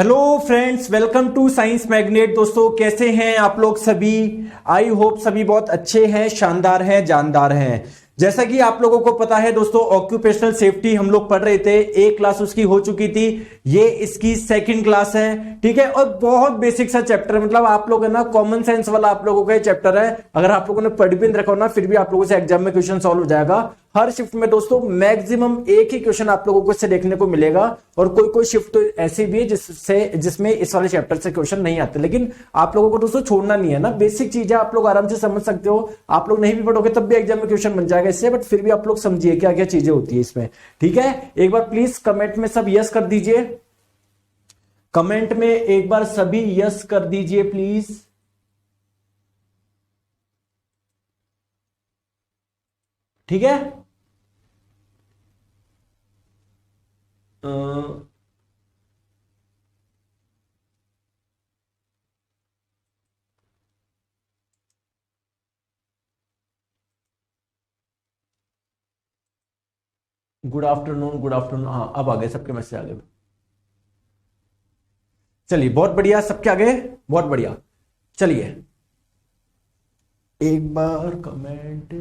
Hello friends, welcome to science magnet. दोस्तों कैसे हैं आप लोग सभी? आई होप सभी बहुत अच्छे हैं, शानदार हैं, जानदार हैं। जैसा कि आप लोगों को पता है दोस्तों, ऑक्यूपेशनल सेफ्टी हम लोग पढ़ रहे थे। एक क्लास उसकी हो चुकी थी, ये इसकी सेकंड क्लास है, ठीक है। और बहुत बेसिक सा चैप्टर है, मतलब आप लोग है ना, कॉमन सेंस वाला आप लोगों का चैप्टर है। अगर आप लोगों ने पढ़ भी रखा हो ना, फिर भी आप लोगों से एग्जाम में क्वेश्चन सॉल्व हो जाएगा। हर शिफ्ट में दोस्तों मैक्सिमम एक ही क्वेश्चन आप लोगों को इससे देखने को मिलेगा, और कोई कोई शिफ्ट तो ऐसी भी है जिसमें इस वाले चैप्टर से क्वेश्चन नहीं आते। लेकिन आप लोगों को दोस्तों छोड़ना नहीं है ना, बेसिक चीजें आप लोग आराम से समझ सकते हो। आप लोग नहीं भी पढ़ोगे तब भी एग्जाम में क्वेश्चन बन जाएगा इससे, बट फिर भी आप लोग समझिए क्या क्या चीजें होती है इसमें, ठीक है। एक बार प्लीज कमेंट में सब यस कर दीजिए, कमेंट में एक बार सभी यस कर दीजिए प्लीज। ठीक है। Good afternoon, good afternoon. हाँ, अब आ गए सबके मैसेज आ गए। चलिए बहुत बढ़िया, सबके आ गए, बहुत बढ़िया। चलिए एक बार कमेंट।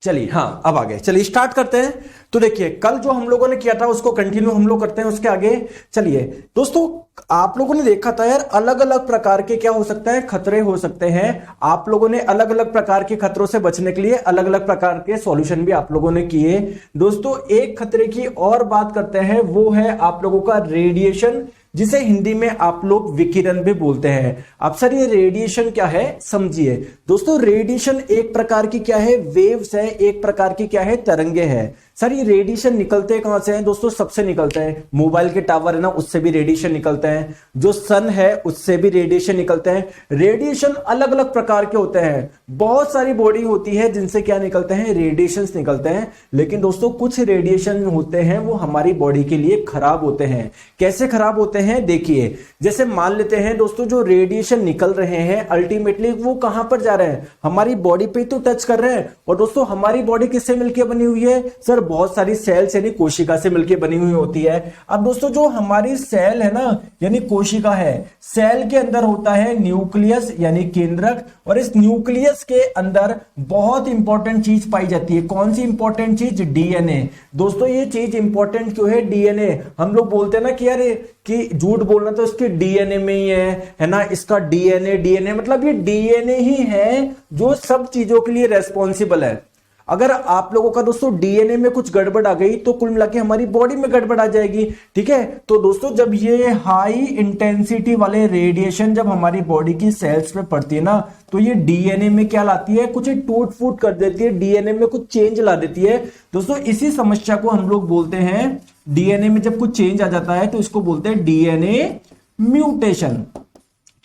चलिए हाँ, अब आ गए। चलिए स्टार्ट करते हैं। तो देखिए, कल जो हम लोगों ने किया था उसको कंटिन्यू हम लोग करते हैं उसके आगे। चलिए दोस्तों, आप लोगों ने देखा था यार, अलग अलग प्रकार के क्या हो सकता है, खतरे हो सकते हैं। आप लोगों ने अलग अलग प्रकार के खतरों से बचने के लिए अलग अलग प्रकार के सॉल्यूशन भी आप लोगों ने किए। दोस्तों एक खतरे की और बात करते हैं, वो है आप लोगों का रेडिएशन, जिसे हिंदी में आप लोग विकिरण भी बोलते हैं। अब सर ये रेडिएशन क्या है, समझिए दोस्तों। रेडिएशन एक प्रकार की क्या है, वेव्स है, एक प्रकार की क्या है, तरंगे हैं। सर ये रेडिएशन निकलते कहां से हैं दोस्तों? सबसे निकलते हैं, मोबाइल के टावर है ना, उससे भी रेडिएशन निकलते हैं, जो सन है उससे भी रेडिएशन निकलते हैं। रेडिएशन अलग अलग प्रकार के होते हैं, बहुत सारी बॉडी होती है जिनसे क्या निकलते हैं, रेडिएशंस निकलते हैं। लेकिन दोस्तों कुछ रेडिएशन होते हैं वो हमारी बॉडी के लिए खराब होते हैं। कैसे खराब होते हैं देखिए, जैसे मान लेते हैं दोस्तों, जो रेडिएशन निकल रहे हैं अल्टीमेटली वो कहां पर जा रहे हैं, हमारी बॉडी पे तो टच कर रहे हैं। और दोस्तों हमारी बॉडी किससे मिलकर बनी हुई है सर? बहुत सारी सेल्स यानी कोशिका से मिलकर बनी हुई होती है। अब दोस्तों जो हमारी सेल है ना, यानी कोशिका है, सेल के अंदर होता है न्यूक्लियस यानी केंद्रक, और इस न्यूक्लियस के अंदर बहुत इंपॉर्टेंट चीज पाई जाती है। कौन सी इंपॉर्टेंट चीज? डीएनए। दोस्तों ये चीज इंपॉर्टेंट क्यों है? डीएनए। हम लोग बोलते हैं ना कि यार कि झूठ बोलना तो इसके डीएनए में ही है ना, इसका डीएनए, डीएनए मतलब ये डीएनए ही है जो सब चीजों के लिए रेस्पॉन्सिबल है। अगर आप लोगों का दोस्तों डीएनए में कुछ गड़बड़ आ गई तो कुल मिला के हमारी बॉडी में गड़बड़ आ जाएगी, ठीक है। तो दोस्तों जब ये हाई इंटेंसिटी वाले रेडिएशन जब हमारी बॉडी की सेल्स पे पड़ती है ना, तो ये डीएनए में क्या लाती है, कुछ टूट फूट कर देती है, डीएनए में कुछ चेंज ला देती है। दोस्तों इसी समस्या को हम लोग बोलते हैं, डीएनए में जब कुछ चेंज आ जाता है तो इसको बोलते हैं डीएनए म्यूटेशन।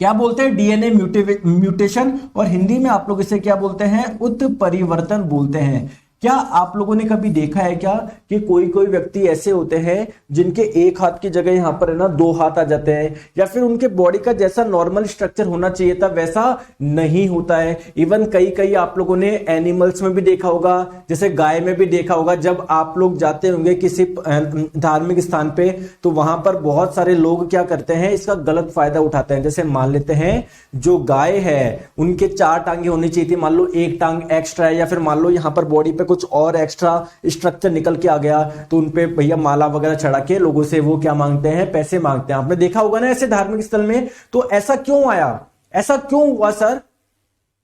क्या बोलते हैं? DNA mutation. और हिंदी में आप लोग इसे क्या बोलते हैं? उत्परिवर्तन बोलते हैं। क्या आप लोगों ने कभी देखा है क्या कि कोई कोई व्यक्ति ऐसे होते हैं जिनके एक हाथ की जगह यहां पर है ना दो हाथ आ जाते हैं, या फिर उनके बॉडी का जैसा नॉर्मल स्ट्रक्चर होना चाहिए था वैसा नहीं होता है। इवन कई कई आप लोगों ने एनिमल्स में भी देखा होगा, जैसे गाय में भी देखा होगा। जब आप लोग जाते होंगे किसी धार्मिक स्थान पे, तो वहां पर बहुत सारे लोग क्या करते हैं, इसका गलत फायदा उठाते हैं। जैसे मान लेते हैं जो गाय है उनके 4 टांगे होनी चाहिए थी, मान लो 1 टांग एक्स्ट्रा है, या फिर मान लो यहां पर बॉडी पे कुछ और एक्स्ट्रा स्ट्रक्चर निकल के आ गया, तो उनपे भैया माला वगैरह चढ़ा के लोगों से वो क्या मांगते हैं, पैसे मांगते हैं। आपने देखा होगा ना ऐसे धार्मिक स्थल में। तो ऐसा क्यों आया, ऐसा क्यों हुआ सर?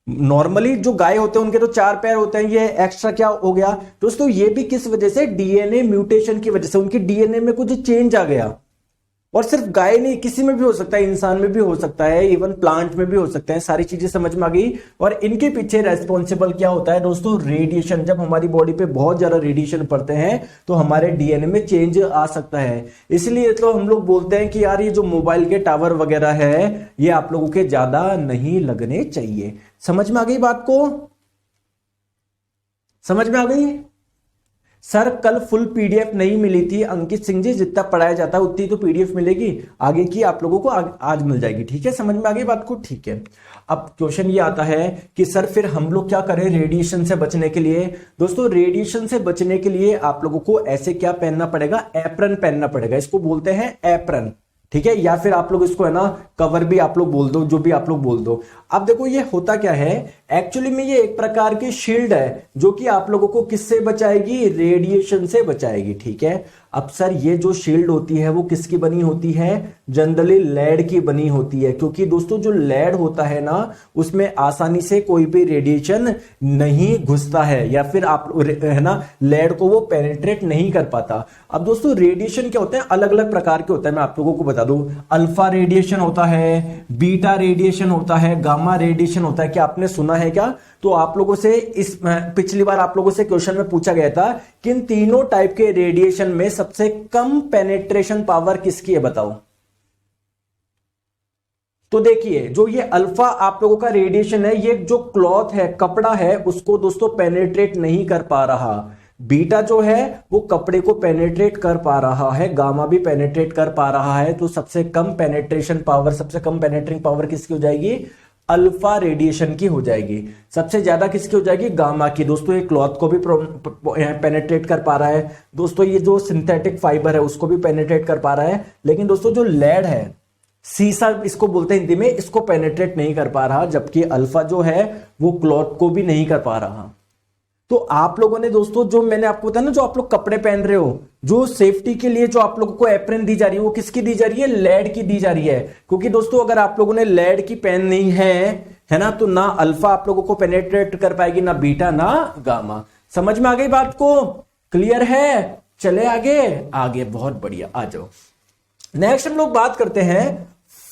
नॉर्मली जो गाय होते हैं उनके तो 4 पैर होते हैं, ये एक्स्ट्रा क्या हो गया दोस्तों? ये भी किस वजह से? डीएनए म्यूटेशन की वजह से, उनकी डीएनए में कुछ चेंज आ गया। और सिर्फ गाय नहीं, किसी में भी हो सकता है, इंसान में भी हो सकता है, इवन प्लांट में भी हो सकता है। सारी चीजें समझ में आ गई। और इनके पीछे रेस्पॉन्सिबल क्या होता है दोस्तों? रेडिएशन। जब हमारी बॉडी पे बहुत ज्यादा रेडिएशन पड़ते हैं तो हमारे डीएनए में चेंज आ सकता है। इसलिए तो हम लोग बोलते हैं कि यार ये जो मोबाइल के टावर वगैरह है ये आप लोगों के ज्यादा नहीं लगने चाहिए। समझ में आ गई बात को? समझ में आ गई? सर कल फुल पीडीएफ नहीं मिली थी अंकित सिंह जी, जितना पढ़ाया जाता है उतनी तो पीडीएफ मिलेगी, आगे की आप लोगों को आज मिल जाएगी। ठीक है, समझ में आ गई बात को? ठीक है। अब क्वेश्चन ये आता है कि सर फिर हम लोग क्या करें रेडिएशन से बचने के लिए? दोस्तों रेडिएशन से बचने के लिए आप लोगों को ऐसे क्या पहनना पड़ेगा? एप्रन पहनना पड़ेगा, इसको बोलते हैं एप्रन। ठीक है, या फिर आप लोग इसको है ना कवर भी आप लोग बोल दो, जो भी आप लोग बोल दो। अब देखो ये होता क्या है, एक्चुअली में ये एक प्रकार की शील्ड है जो कि आप लोगों को किससे बचाएगी? रेडिएशन से बचाएगी। ठीक है, अब सर ये जो शील्ड होती है वो किसकी बनी होती है? जनरली लेड की बनी होती है, क्योंकि दोस्तों जो लेड होता है ना उसमें आसानी से कोई भी रेडिएशन नहीं घुसता है, या फिर आप है ना लेड को वो पेनिट्रेट नहीं कर पाता। अब दोस्तों रेडिएशन क्या होते हैं? अलग अलग प्रकार के होते हैं, मैं आप लोगों को बता दूं। अल्फा रेडिएशन होता है, बीटा रेडिएशन होता है, गामा रेडिएशन होता है। क्या आपने सुना है क्या? तो आप लोगों से इस पिछली बार आप लोगों से क्वेश्चन में पूछा गया था कि इन तीनों टाइप के रेडिएशन में सबसे कम पेनिट्रेशन पावर किसकी है, बताओ। तो देखिए जो ये अल्फा आप लोगों का रेडिएशन है, ये जो क्लॉथ है, कपड़ा है, उसको दोस्तों पेनिट्रेट नहीं कर पा रहा। बीटा जो है वो कपड़े को पेनिट्रेट कर पा रहा है, गामा भी पेनिट्रेट कर पा रहा है। तो सबसे कम पेनिट्रेशन पावर, सबसे कम पेनिट्रेटिंग पावर किसकी हो जाएगी? अल्फा रेडिएशन की हो जाएगी। सबसे ज्यादा किसकी हो जाएगी? गामा की। दोस्तों ये क्लॉथ को भी पेनिट्रेट कर पा रहा है, दोस्तों ये जो सिंथेटिक फाइबर है उसको भी पेनिट्रेट कर पा रहा है। लेकिन दोस्तों जो लेड है, सीसा इसको बोलते हैं हिंदी में, इसको पेनिट्रेट नहीं कर पा रहा, जबकि अल्फा जो है वो क्लॉथ को भी नहीं कर पा रहा। तो आप लोगों ने दोस्तों जो मैंने आपको बताया ना, जो आप लोग कपड़े पहन रहे हो, जो सेफ्टी के लिए जो आप लोगों को एप्रन दी जा रही है, वो किसकी दी जा रही है? लेड की दी जा रही है। क्योंकि दोस्तों अगर आप लोगों ने लेड की पहननी है ना, तो ना अल्फा आप लोगों को पेनिट्रेट कर पाएगी, ना बीटा ना गामा। समझ में आ गई बात को? क्लियर है? चले आगे आगे, बहुत बढ़िया, आ जाओ। नेक्स्ट हम लोग बात करते हैं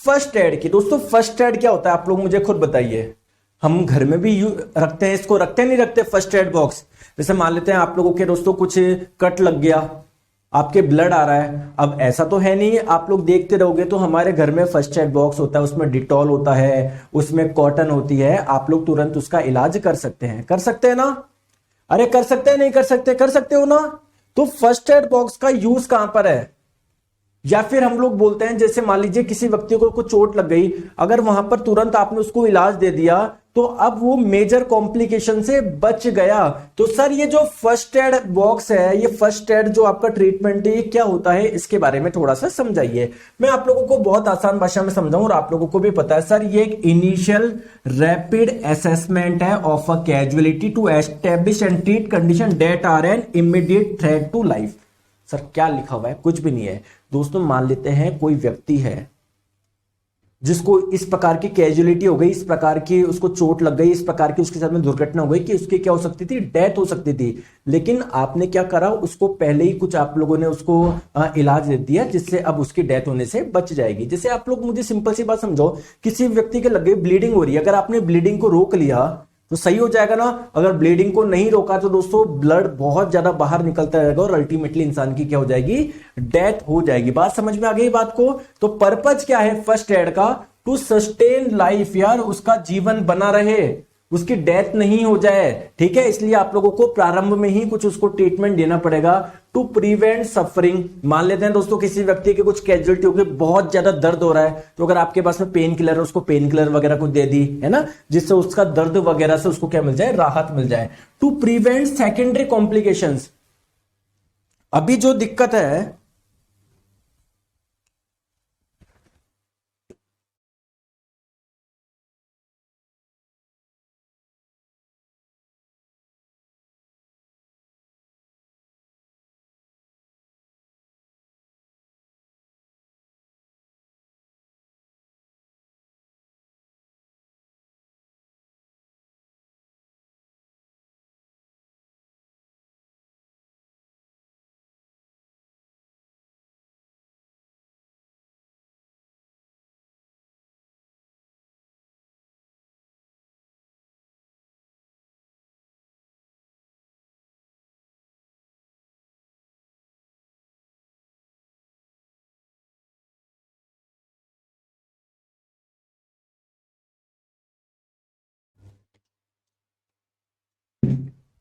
फर्स्ट एड की। दोस्तों फर्स्ट एड क्या होता है आप लोग मुझे खुद बताइए। हम घर में भी रखते हैं इसको, रखते नहीं रखते फर्स्ट एड बॉक्स? जैसे मान लेते हैं आप लोगों के दोस्तों कुछ कट लग गया, आपके ब्लड आ रहा है। अब ऐसा तो है नहीं, आप लोग देखते रहोगे तो हमारे घर में फर्स्ट एड बॉक्स होता है, उसमें डिटॉल होता है, उसमें कॉटन होती है, आप लोग तुरंत उसका इलाज कर सकते हैं। कर सकते हैं ना? अरे कर सकते हैं, नहीं कर सकते? कर सकते हो ना? तो फर्स्ट एड बॉक्स का यूज कहां पर है? या फिर हम लोग बोलते हैं जैसे मान लीजिए किसी व्यक्ति को कुछ चोट लग गई, अगर वहां पर तुरंत आपने उसको इलाज दे दिया तो अब वो मेजर कॉम्प्लिकेशन से बच गया। तो सर ये जो फर्स्ट एड बॉक्स है, ये फर्स्ट एड जो आपका ट्रीटमेंट है, ये क्या होता है, इसके बारे में थोड़ा सा समझाइए। मैं आप लोगों को बहुत आसान भाषा में समझाऊं और आप लोगों को भी पता है। सर ये एक इनिशियल रैपिड असेसमेंट है of a casualty to establish and treat condition that are an immediate threat to life. Sir क्या लिखा हुआ है? कुछ भी नहीं है दोस्तों। मान लेते हैं कोई व्यक्ति है जिसको इस प्रकार की कैजुअलिटी हो गई, इस प्रकार की उसको चोट लग गई, इस प्रकार की उसके साथ में दुर्घटना हो गई कि उसकी क्या हो सकती थी? डेथ हो सकती थी। लेकिन आपने क्या करा, उसको पहले ही कुछ आप लोगों ने उसको इलाज दे दिया, जिससे अब उसकी डेथ होने से बच जाएगी। जैसे आप लोग मुझे सिंपल सी बात समझो, किसी व्यक्ति के लग गई, ब्लीडिंग हो रही है, अगर आपने ब्लीडिंग को रोक लिया तो सही हो जाएगा ना। अगर ब्लीडिंग को नहीं रोका तो दोस्तों ब्लड बहुत ज्यादा बाहर निकलता रहेगा और अल्टीमेटली इंसान की क्या हो जाएगी? डेथ हो जाएगी। बात समझ में आ गई बात को? तो पर्पज क्या है फर्स्ट एड का? टू सस्टेन लाइफ, यार उसका जीवन बना रहे, उसकी डेथ नहीं हो जाए। ठीक है, इसलिए आप लोगों को प्रारंभ में ही कुछ उसको ट्रीटमेंट देना पड़ेगा टू प्रिवेंट सफरिंग। मान लेते हैं दोस्तों किसी व्यक्ति के कुछ कैजुअलिटी हो गई, बहुत ज्यादा दर्द हो रहा है, तो अगर आपके पास में पेन किलर है, उसको पेन किलर वगैरह को दे दी है ना, जिससे उसका दर्द वगैरह से उसको क्या मिल जाए? राहत मिल जाए। To prevent secondary complications. अभी जो दिक्कत है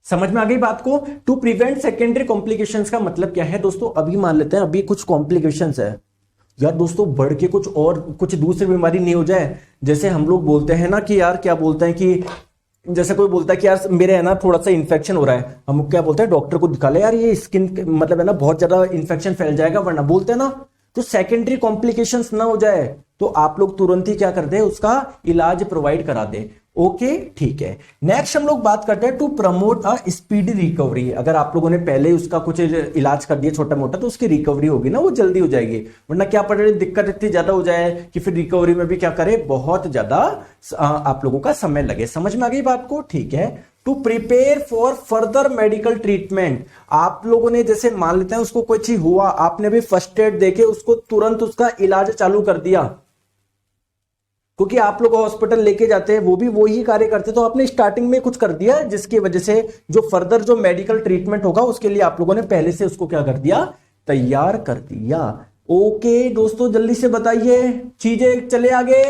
समझ में आ गई बात को। टू प्रिवेंट सेकेंडरी कॉम्प्लिकेशंस का मतलब क्या है दोस्तों, अभी मान लेते हैं अभी कुछ कॉम्प्लिकेशंस है यार दोस्तों, बढ़ के कुछ और कुछ दूसरी बीमारी नहीं हो जाए। जैसे हम लोग बोलते हैं ना कि यार क्या बोलते हैं कि जैसे कोई बोलता है कि यार मेरे है ना थोड़ा सा इन्फेक्शन हो रहा है, हम क्या बोलते हैं डॉक्टर को दिखा ले यार, ये स्किन मतलब है ना बहुत ज्यादा इन्फेक्शन फैल जाएगा वरना, बोलते हैं ना, तो सेकेंडरी कॉम्प्लिकेशंस ना हो जाए तो आप लोग तुरंत ही क्या कर दे, उसका इलाज प्रोवाइड करा दे। ओके ठीक है। नेक्स्ट हम लोग बात करते हैं to promote a speedy recovery. अगर आप लोगों ने पहले उसका कुछ इलाज कर दिया छोटा मोटा तो उसकी रिकवरी होगी ना, वो जल्दी हो जाएगी, वरना क्या पड़ रही दिक्कत इतनी ज्यादा हो जाए कि फिर रिकवरी में भी क्या करे, बहुत ज्यादा आप लोगों का समय लगे। समझ में आ गई बात को, ठीक है। To prepare for further medical treatment, आप लोगों ने जैसे मान लेते हैं उसको कोई चीज हुआ, आपने भी फर्स्ट एड देके उसको तुरंत उसका इलाज चालू कर दिया, क्योंकि आप लोग हॉस्पिटल लेके जाते हैं वो भी वही कार्य करते, तो आपने स्टार्टिंग में कुछ कर दिया जिसकी वजह से जो फर्दर जो मेडिकल ट्रीटमेंट होगा उसके लिए आप लोगों ने पहले से उसको क्या कर दिया, तैयार कर दिया। ओके दोस्तों जल्दी से बताइए चीजें, चले आगे,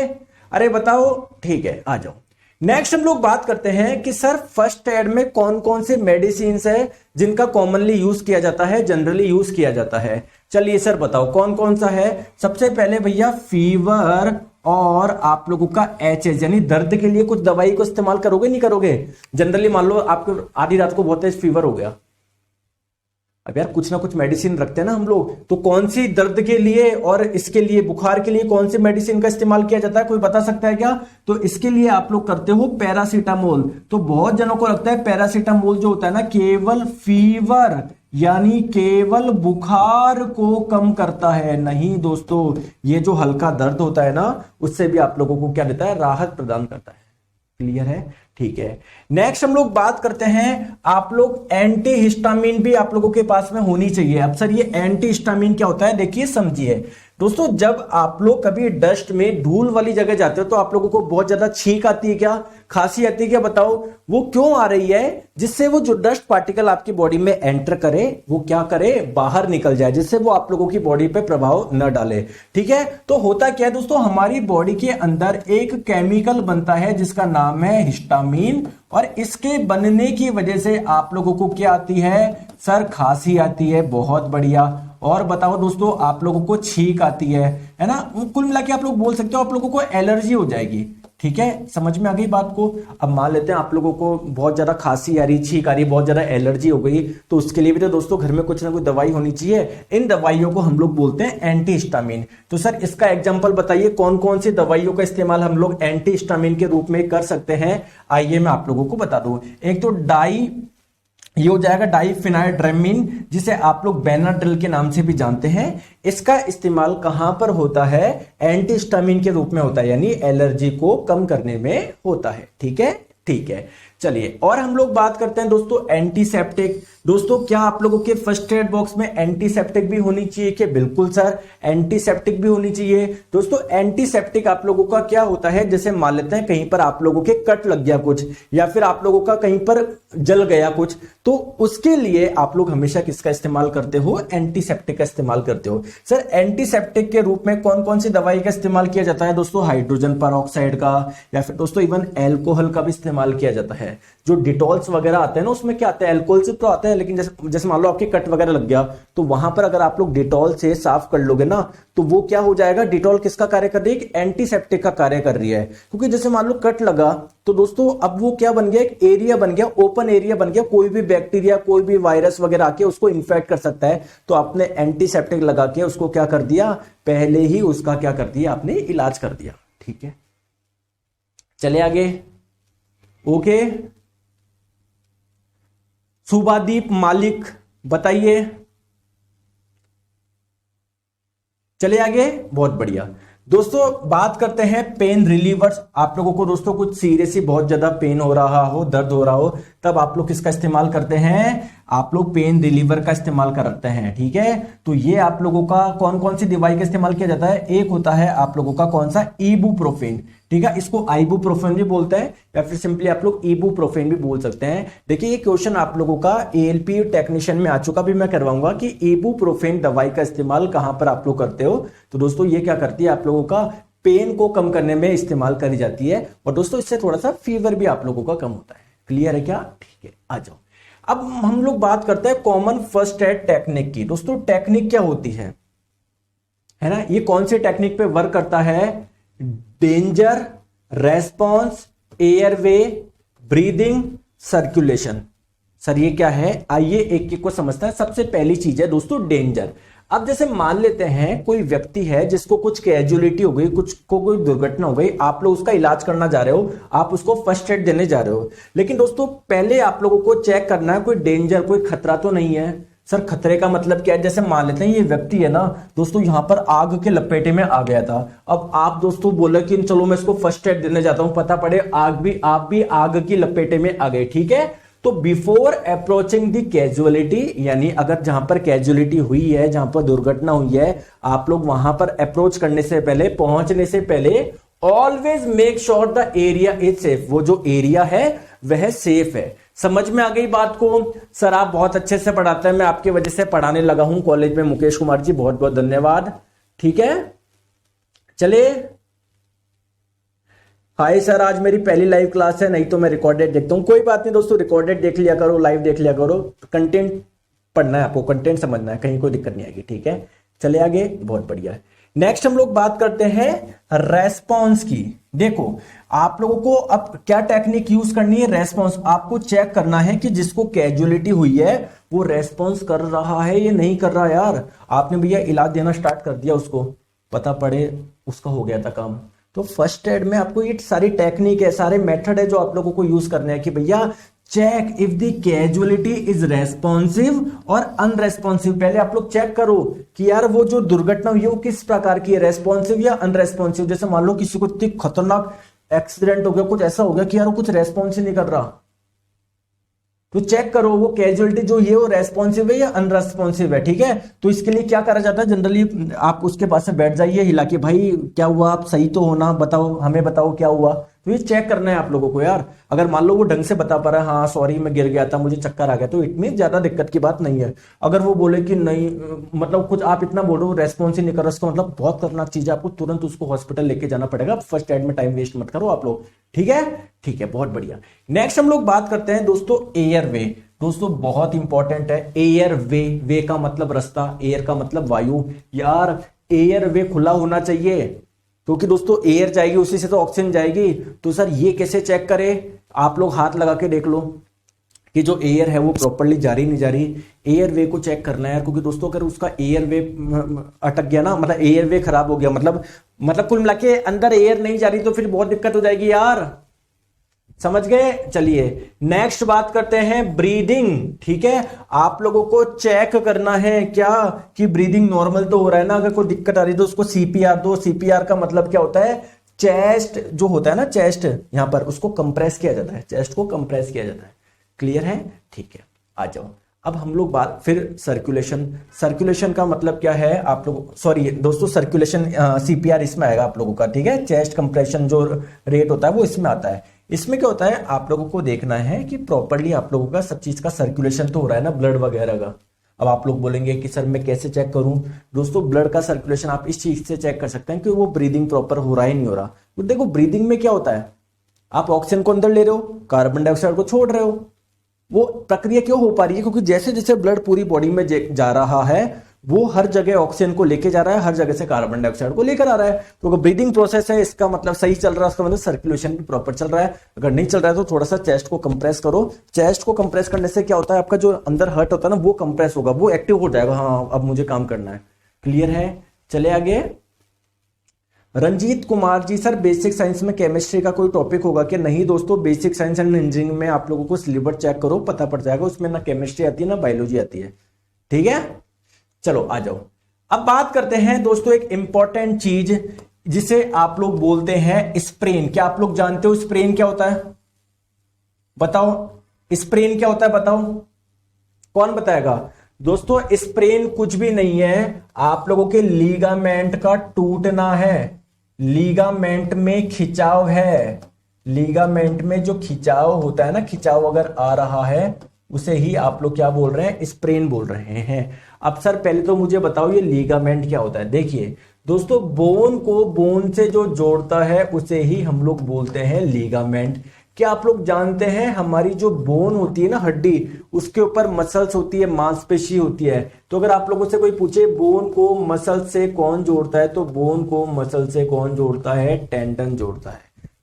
अरे बताओ, ठीक है आ जाओ। नेक्स्ट हम लोग बात करते हैं कि सर फर्स्ट एड में कौन कौन से मेडिसिन है जिनका कॉमनली यूज किया जाता है, जनरली यूज किया जाता है। चलिए सर बताओ कौन कौन सा है। सबसे पहले भैया फीवर और आप लोगों का एचएस यानी दर्द के लिए कुछ दवाई को इस्तेमाल करोगे नहीं करोगे। जनरली मान लो आपको आधी रात को बहुत तेज फीवर हो गया, अब यार कुछ ना कुछ मेडिसिन रखते हैं ना हम लोग, तो कौन सी दर्द के लिए और इसके लिए बुखार के लिए कौन सी मेडिसिन का इस्तेमाल किया जाता है, कोई बता सकता है क्या। तो इसके लिए आप लोग करते हो पैरासीटामोल। तो बहुत जनों को लगता है पैरासीटामोल जो होता है ना केवल फीवर यानी केवल बुखार को कम करता है, नहीं दोस्तों, ये जो हल्का दर्द होता है ना उससे भी आप लोगों को क्या देता है, राहत प्रदान करता है। क्लियर है, ठीक है। नेक्स्ट हम लोग बात करते हैं, आप लोग एंटी हिस्टामिन भी आप लोगों के पास में होनी चाहिए। अब सर ये एंटी हिस्टामिन क्या होता है, देखिए समझिए दोस्तों, जब आप लोग कभी डस्ट में धूल वाली जगह जाते हो तो आप लोगों को बहुत ज्यादा छींक आती है क्या, खांसी आती है क्या, बताओ वो क्यों आ रही है, जिससे वो जो डस्ट पार्टिकल आपकी बॉडी में एंटर करे वो क्या करे, बाहर निकल जाए, जिससे वो आप लोगों की बॉडी पे प्रभाव न डाले। ठीक है, तो होता क्या है दोस्तों, हमारी बॉडी के अंदर एक केमिकल बनता है जिसका नाम है हिस्टामिन, और इसके बनने की वजह से आप लोगों को क्या आती है, सर खांसी आती है। बहुत बढ़िया। और बताओ दोस्तों, आप लोगों को छींक आती है ना, कुल मिला के आप लोग बोल सकते हो आप लोगों को एलर्जी हो जाएगी। ठीक है, समझ में आ गई बात को। अब मान लेते हैं आप लोगों को बहुत ज्यादा खांसी आ रही, छींक आ रही, बहुत ज्यादा एलर्जी हो गई, तो उसके लिए भी तो दोस्तों घर में कुछ ना कुछ दवाई होनी चाहिए। इन दवाइयों को हम लोग बोलते हैं एंटी हिस्टामिन। तो सर इसका एग्जांपल बताइए, कौन कौन सी दवाइयों का इस्तेमाल हम लोग एंटी हिस्टामिन के रूप में कर सकते हैं। आइए मैं आप लोगों को बता दूं। एक तो ये हो जाएगा डाइफेनाइड्रामिन, जिसे आप लोग बेनाड्रिल के नाम से भी जानते हैं। इसका इस्तेमाल कहां पर होता है, एंटीहिस्टामिन के रूप में होता है, यानी एलर्जी को कम करने में होता है। ठीक है, ठीक है। चलिए और हम लोग बात करते हैं दोस्तों एंटीसेप्टिक। दोस्तों क्या आप लोगों के फर्स्ट एड बॉक्स में एंटीसेप्टिक भी होनी चाहिए कि, बिल्कुल सर एंटीसेप्टिक भी होनी चाहिए। दोस्तों एंटीसेप्टिक आप लोगों का क्या होता है, जैसे मान लेते हैं कहीं पर आप लोगों के कट लग गया कुछ, या फिर आप लोगों का कहीं पर जल गया कुछ, तो उसके लिए आप लोग हमेशा किसका इस्तेमाल करते हो, एंटीसेप्टिक का इस्तेमाल करते हो। सर एंटीसेप्टिक के रूप में कौन कौन सी दवाई का इस्तेमाल किया जाता है दोस्तों, हाइड्रोजन पेरोक्साइड का, या फिर दोस्तों इवन एल्कोहल का भी इस्तेमाल किया जाता है। जो डिटॉल्स वगैरह आते हैं ना उसमें क्या आता है, अल्कोहल से तो आता है, लेकिन जैसे मान लो आपके कट वगैरह लग गया तो वहां पर अगर आप लोग डिटॉल से साफ कर लोगे ना तो वो क्या हो जाएगा, डिटॉल किसका कार्य कर रही है, एंटीसेप्टिक का कार्य कर रही है। क्योंकि जैसे मान लो कट लगा तो दोस्तों अब वो क्या बन गया, एक एरिया बन गया, ओपन एरिया बन गया, कोई भी बैक्टीरिया कोई भी वायरस वगैरह आके उसको इन्फेक्ट कर सकता है। तो आपने एंटीसेप्टिक लगा के उसको क्या कर दिया, पहले ही उसका क्या कर दिया, आपने इलाज कर दिया। ठीक है, चले आगे। ओके, सुबादीप मालिक बताइए, चले आगे। बहुत बढ़िया दोस्तों, बात करते हैं पेन रिलीवर्स। आप लोगों को दोस्तों कुछ सीरियसली बहुत ज्यादा पेन हो रहा हो, दर्द हो रहा हो, तब आप लोग किसका इस्तेमाल करते हैं, आप लोग पेन रिलीवर का इस्तेमाल करते हैं। ठीक है, तो ये आप लोगों का कौन कौन सी दवाई का इस्तेमाल किया जाता है, एक होता है आप लोगों का कौन सा, इबुप्रोफेन। ठीक है, इसको आइबुप्रोफेन भी बोलते हैं, या फिर सिंपली आप लोग इबुप्रोफेन भी बोल सकते हैं। देखिए ये क्वेश्चन आप लोगों का एएलपी टेक्नीशियन में आ चुका, भी मैं करवाऊंगा कि इबुप्रोफेन दवाई का इस्तेमाल कहां पर आप लोग करते हो। तो दोस्तों ये क्या करती है, आप लोगों का पेन को कम करने में इस्तेमाल करी जाती है, और दोस्तों इससे थोड़ा सा फीवर भी आप लोगों का कम होता है। क्लियर है क्या, ठीक है, आ जाओ। अब हम लोग बात करते हैं कॉमन फर्स्ट एड टेक्निक की। दोस्तों टेक्निक क्या होती है ना, ये कौन से टेक्निक पे वर्क करता है? Danger, response, airway, breathing, circulation. Sir ये क्या है, आइए एक एक को समझते हैं। सबसे पहली चीज है दोस्तों डेंजर। अब जैसे मान लेते हैं कोई व्यक्ति है जिसको कुछ कैजुअलिटी हो गई, कुछ को कोई दुर्घटना हो गई, आप लोग उसका इलाज करना जा रहे हो, आप उसको फर्स्ट एड देने जा रहे हो, लेकिन दोस्तों पहले आप लोगों को चेक करना है कोई डेंजर, कोई खतरा तो नहीं है। सर खतरे का मतलब क्या है? जैसे मान लेते हैं ये व्यक्ति है ना दोस्तों यहां पर आग के लपेटे में आ गया था। अब आप दोस्तों बोले कि चलो मैं इसको फर्स्ट एड देने जाता हूं, पता पड़े आप भी आग की लपेटे में आ गए, ठीक है? तो बिफोर अप्रोचिंग द कैजुअलिटी, यानी अगर जहां पर कैजुअलिटी हुई है, जहां पर दुर्घटना हुई है, आप लोग वहां पर अप्रोच करने से पहले, पहुंचने से पहले always make sure the area is safe. वो जो एरिया है वह सेफ है। समझ में आ गई बात को? सर आप बहुत अच्छे से पढ़ाते हैं, मैं आपकी वजह से पढ़ाने लगा हूं कॉलेज में। मुकेश कुमार जी बहुत बहुत धन्यवाद। ठीक है, चलिए। हाय सर, आज मेरी पहली लाइव क्लास है, नहीं तो मैं रिकॉर्डेड देखता हूं। कोई बात नहीं दोस्तों, रिकॉर्डेड देख लिया करो, लाइव देख लिया करो। कंटेंट पढ़ना है आपको, कंटेंट समझना है, कहीं कोई दिक्कत नहीं आएगी। ठीक है, चले आगे, बहुत बढ़िया है। नेक्स्ट हम लोग बात करते हैं रेस्पॉन्स की। देखो आप लोगों को अब क्या टेक्निक यूज करनी है? रेस्पॉन्स। आपको चेक करना है कि जिसको कैजुअलिटी हुई है वो रेस्पॉन्स कर रहा है या नहीं कर रहा। यार आपने भैया इलाज देना स्टार्ट कर दिया, उसको पता पड़े उसका हो गया था काम। तो फर्स्ट एड में आपको ये सारी टेक्निक है, सारे मेथड है जो आप लोगों को यूज करने हैं कि भैया check if the casualty is responsive और अनरेस्पॉन्सिव। पहले आप लोग चेक करो कि यार वो जो दुर्घटना हुई है वो किस प्रकार की है, रेस्पॉन्सिव या अनरेस्पॉन्सिव। जैसे मान लो किसी को इतनी खतरनाक एक्सीडेंट हो गया, कुछ ऐसा हो गया कि यार वो कुछ रेस्पॉन्स ही नहीं कर रहा, तो चेक करो वो कैजुअलिटी जो ये वो रेस्पॉन्सिव है या अनरेस्पॉन्सिव है। ठीक है, तो इसके लिए क्या करा जाता है जनरली, आप उसके पास से बैठ जाइए हिला के, भाई क्या हुआ, आप सही तो हो ना, बताओ, हमें बताओ क्या हुआ। तो ये चेक करना है आप लोगों को यार। अगर मान लो वो ढंग से बता पा रहा है, हाँ सॉरी मैं गिर गया था, मुझे चक्कर आ गया, तो इट मीन ज्यादा दिक्कत की बात नहीं है। अगर वो बोले कि नहीं, मतलब कुछ आप इतना बोलो रेस्पॉन्स ही नहीं कर रहा, उसका मतलब बहुत खतरनाक चीज है, आपको तुरंत उसको हॉस्पिटल लेके जाना पड़ेगा। फर्स्ट एड में टाइम वेस्ट मत करो आप लोग। ठीक है, ठीक है, बहुत बढ़िया। नेक्स्ट हम लोग बात करते हैं दोस्तों एयर वे। दोस्तों बहुत इंपॉर्टेंट है एयर वे। वे का मतलब रास्ता, एयर का मतलब वायु। यार एयर वे खुला होना चाहिए, क्योंकि दोस्तों एयर जाएगी उसी से तो ऑक्सीजन जाएगी। तो सर ये कैसे चेक करें? आप लोग हाथ लगा के देख लो कि जो एयर है वो प्रॉपर्ली जा रही नहीं जा रही। एयर वे को चेक करना है यार, क्योंकि दोस्तों अगर उसका एयर वे अटक गया ना, मतलब एयर वे खराब हो गया, मतलब कुल मिला के अंदर एयर नहीं जा रही, तो फिर बहुत दिक्कत हो जाएगी यार। समझ गए? चलिए नेक्स्ट बात करते हैं ब्रीदिंग। ठीक है, आप लोगों को चेक करना है क्या कि ब्रीदिंग नॉर्मल तो हो रहा है ना। अगर कोई दिक्कत आ रही है तो उसको सीपीआर दो। सीपीआर का मतलब क्या होता है? चेस्ट जो होता है ना, चेस्ट यहां पर उसको कंप्रेस किया जाता है, चेस्ट को कंप्रेस किया जाता है। क्लियर है? ठीक है, आ जाओ। अब हम लोग बात फिर सर्कुलेशन। सर्कुलेशन का मतलब क्या है आप लोग, सॉरी दोस्तों, सर्कुलेशन सीपीआर इसमें आएगा आप लोगों का। ठीक है, चेस्ट कंप्रेशन जो रेट होता है वो इसमें आता है। इसमें क्या होता है, आप लोगों को देखना है कि प्रॉपर्ली आप लोगों का सब चीज का सर्कुलेशन तो हो रहा है ना, ब्लड वगैरह का। अब आप लोग बोलेंगे कि सर मैं कैसे चेक करूं? दोस्तों ब्लड का सर्कुलेशन आप इस चीज से चेक कर सकते हैं कि वो ब्रीदिंग प्रॉपर हो रहा है नहीं हो रहा। तो देखो ब्रीदिंग में क्या होता है, आप ऑक्सीजन को अंदर ले रहे हो, कार्बन डाइऑक्साइड को छोड़ रहे हो। वो प्रक्रिया क्यों हो पा रही है? क्योंकि जैसे जैसे ब्लड पूरी बॉडी में जा रहा है वो हर जगह ऑक्सीजन को लेके जा रहा है, हर जगह से कार्बन डाइऑक्साइड को लेकर आ रहा है। तो ब्रीदिंग प्रोसेस है, इसका मतलब सही चल रहा है, उसका मतलब सर्कुलेशन भी प्रॉपर चल रहा है। अगर नहीं चल रहा है तो थोड़ा सा चेस्ट को कंप्रेस करो। चेस्ट को कंप्रेस करने से क्या होता है, आपका जो अंदर हर्ट होता है ना वो कंप्रेस होगा, वो एक्टिव हो जाएगा। हाँ अब मुझे काम करना है। क्लियर है? चले आगे। Ranjit Kumar ji, sir basic science में केमिस्ट्री का कोई टॉपिक होगा क्या? नहीं दोस्तों, बेसिक साइंस एंड इंजीनियरिंग में आप लोगों को सिलेबस चेक करो, पता पड़ जाएगा। उसमें ना केमिस्ट्री आती है ना बायोलॉजी आती है। ठीक है, चलो आ जाओ। अब बात करते हैं दोस्तों एक इंपॉर्टेंट चीज जिसे आप लोग बोलते हैं स्प्रेन। क्या आप लोग जानते हो स्प्रेन क्या होता है? बताओ स्प्रेन क्या होता है, बताओ कौन बताएगा? दोस्तों स्प्रेन कुछ भी नहीं है, आप लोगों के लीगामेंट का टूटना है। लीगामेंट में खिंचाव है। लीगामेंट में जो खिंचाव होता है ना, खिंचाव अगर आ रहा है उसे ही आप लोग क्या बोल रहे हैं? स्प्रेन बोल रहे हैं। अब सर पहले तो मुझे बताओ ये लीगामेंट क्या होता है। देखिए दोस्तों, बोन को बोन से जो जोड़ता है उसे ही हम लोग बोलते हैं लीगामेंट। क्या आप लोग जानते हैं हमारी जो बोन होती है ना, हड्डी, उसके ऊपर मसल्स होती है, मांसपेशी होती है। तो अगर आप लोगों से कोई पूछे बोन को मसल से कौन जोड़ता है, तो बोन को मसल से कौन जोड़ता है, टेंडन जोड़ता है।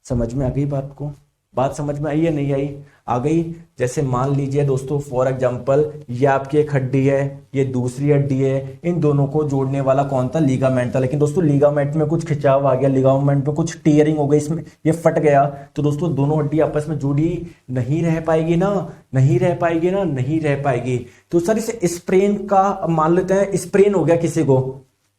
समझ में आ गई बात को? बात समझ में आई या नहीं आई? आ गई। जैसे मान लीजिए दोस्तों फॉर एग्जांपल ये आपकी एक हड्डी है, ये दूसरी हड्डी है, इन दोनों को जोड़ने वाला कौन था, लिगामेंट था। लेकिन दोस्तों लिगामेंट में कुछ खिंचाव आ गया, लिगामेंट में कुछ टीयरिंग हो गई, इसमें ये फट गया, तो दोस्तों दोनों हड्डी आपस में जुड़ी नहीं रह पाएगी ना, नहीं रह पाएगी ना, नहीं रह पाएगी। तो सर इसे स्प्रेन का मान लेते हैं, स्प्रेन हो गया, किसी को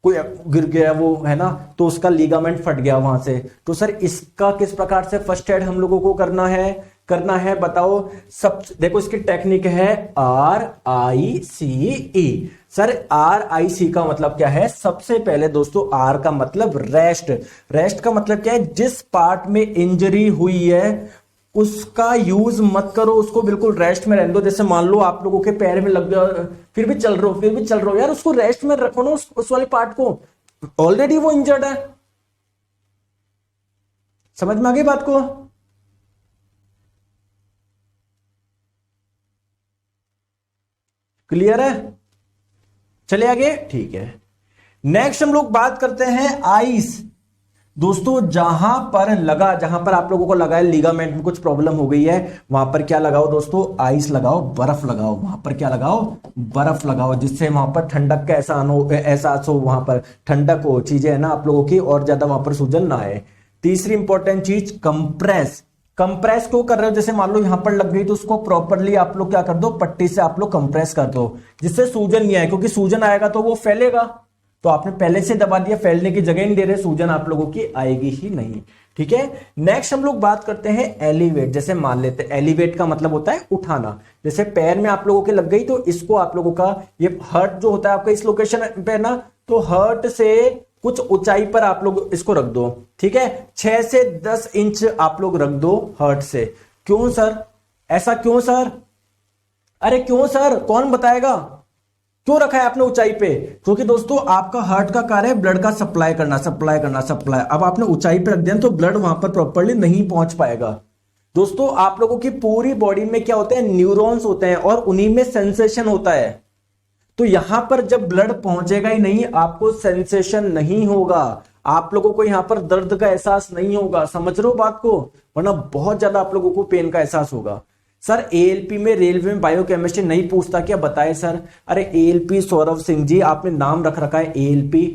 कोई गिर गया वो है ना, तो उसका लिगामेंट फट गया वहां से। तो सर इसका किस प्रकार से फर्स्ट एड हम लोगों को करना है बताओ। सब देखो इसकी टेक्निक है RICE। सर RIC का मतलब क्या है? सबसे पहले दोस्तों R का मतलब रेस्ट। रेस्ट का मतलब क्या है? जिस पार्ट में इंजरी हुई है उसका यूज मत करो, उसको बिल्कुल रेस्ट में रहने दो। जैसे मान लो आप लोगों के पैर में लग गया, फिर भी चल रहे हो यार, उसको रेस्ट में रखो ना, उस वाले पार्ट को, ऑलरेडी वो इंजर्ड है। समझ में आ गई बात को? क्लियर है? चले आगे, ठीक है। नेक्स्ट हम लोग बात करते हैं आइस। दोस्तों जहां पर आप लोगों को लगा है लिगामेंट में कुछ प्रॉब्लम हो गई है, वहां पर क्या लगाओ दोस्तों? आइस लगाओ, बर्फ लगाओ। वहां पर क्या लगाओ? बर्फ लगाओ, जिससे वहां पर ठंडक का एहसास हो, वहां पर ठंडक हो, चीजें है ना आप लोगों की, और ज्यादा वहां पर सूजन ना आए। तीसरी इंपॉर्टेंट चीज कंप्रेस। कंप्रेस को कर रहे हो, जैसे मान लो यहां पर लग गई तो उसको प्रॉपरली आप लोग क्या कर दो, पट्टी से आप लोग कंप्रेस कर दो, जिससे सूजन नहीं आए, क्योंकि सूजन आएगा तो वो फैलेगा। तो आपने पहले से दबा दिया, फैलने की जगह नहीं दे रहे, सूजन आप लोगों की आएगी ही नहीं। ठीक है। नेक्स्ट हम लोग बात करते हैं एलिवेट। जैसे मान लेते हैं एलिवेट का मतलब होता है उठाना। जैसे पैर में आप लोगों के लग गई तो इसको आप लोगों का ये हर्ट जो होता है आपका इस लोकेशन पे ना, तो हर्ट से कुछ ऊंचाई पर आप लोग इसको रख दो। ठीक है, 6 से 10 इंच आप लोग रख दो हर्ट से। क्यों सर? ऐसा क्यों सर? अरे क्यों सर, कौन बताएगा क्यों रखा है आपने ऊंचाई पे? क्योंकि दोस्तों आपका हार्ट का कार्य है ब्लड का सप्लाई करना। अब आपने ऊंचाई पे रख दिया तो ब्लड वहां पर प्रॉपर्ली नहीं पहुंच पाएगा। दोस्तों आप लोगों की पूरी बॉडी में क्या होते हैं? न्यूरॉन्स होते हैं, और उन्हीं में सेंसेशन होता है। तो यहां पर जब ब्लड पहुंचेगा ही नहीं, आपको सेंसेशन नहीं होगा, आप लोगों को यहां पर दर्द का एहसास नहीं होगा। समझ रहे हो बात को? वरना बहुत ज्यादा आप लोगों को पेन का एहसास होगा। सर ALP में, रेलवे में बायोकेमिस्ट्री नहीं पूछता क्या? बताए सर। अरे ALP सौरभ सिंह जी, आपने नाम रख रखा है ALP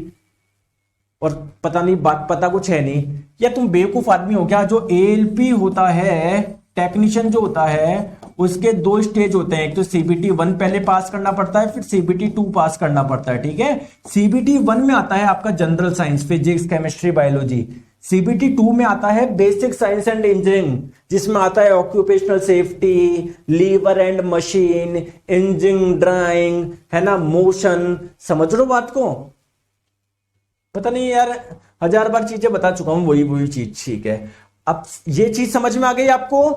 और पता नहीं बात पता कुछ है नहीं, या तुम बेवकूफ आदमी हो क्या? जो ALP होता है, टेक्नीशियन जो होता है, उसके 2 स्टेज होते हैं। एक तो CBT 1 पहले पास करना पड़ता है, फिर CBT 2 पास करना पड़ता है। ठीक है, CBT 1 में आता है आपका general science, physics, chemistry, biology. CBT 2 में आता है बेसिक साइंस एंड इंजीनियरिंग, जिसमें आता है occupational safety, lever and machine, engineering, drawing, है ना, मोशन। समझ लो बात को? पता नहीं यार, 1000 बार चीजें बता चुका हूं, वही चीज। ठीक है, अब ये चीज समझ में आ गई आपको?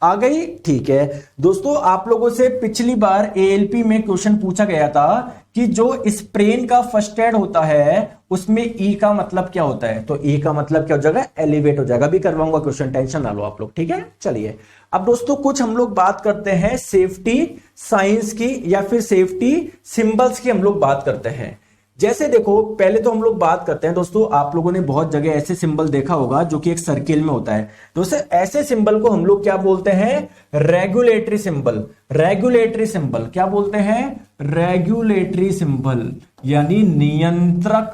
आ गई, ठीक है। दोस्तों आप लोगों से पिछली बार ALP में क्वेश्चन पूछा गया था कि जो स्प्रेन का फर्स्ट एड होता है उसमें E का मतलब क्या होता है? तो E का मतलब क्या हो जाएगा? एलिवेट हो जाएगा। भी करवाऊंगा क्वेश्चन, टेंशन ना लो आप लोग। ठीक है, चलिए अब दोस्तों कुछ हम लोग बात करते हैं सेफ्टी साइंस की, या फिर सेफ्टी सिंबल्स की हम लोग बात करते हैं। जैसे देखो, पहले तो हम लोग बात करते हैं दोस्तों, आप लोगों ने बहुत जगह ऐसे सिंबल देखा होगा जो कि एक सर्किल में होता है। दोस्तों ऐसे सिंबल को हम लोग क्या बोलते हैं? Regulatory symbol. रेगुलेटरी सिंबल क्या बोलते हैं? रेगुलेटरी सिंबल, यानी नियंत्रक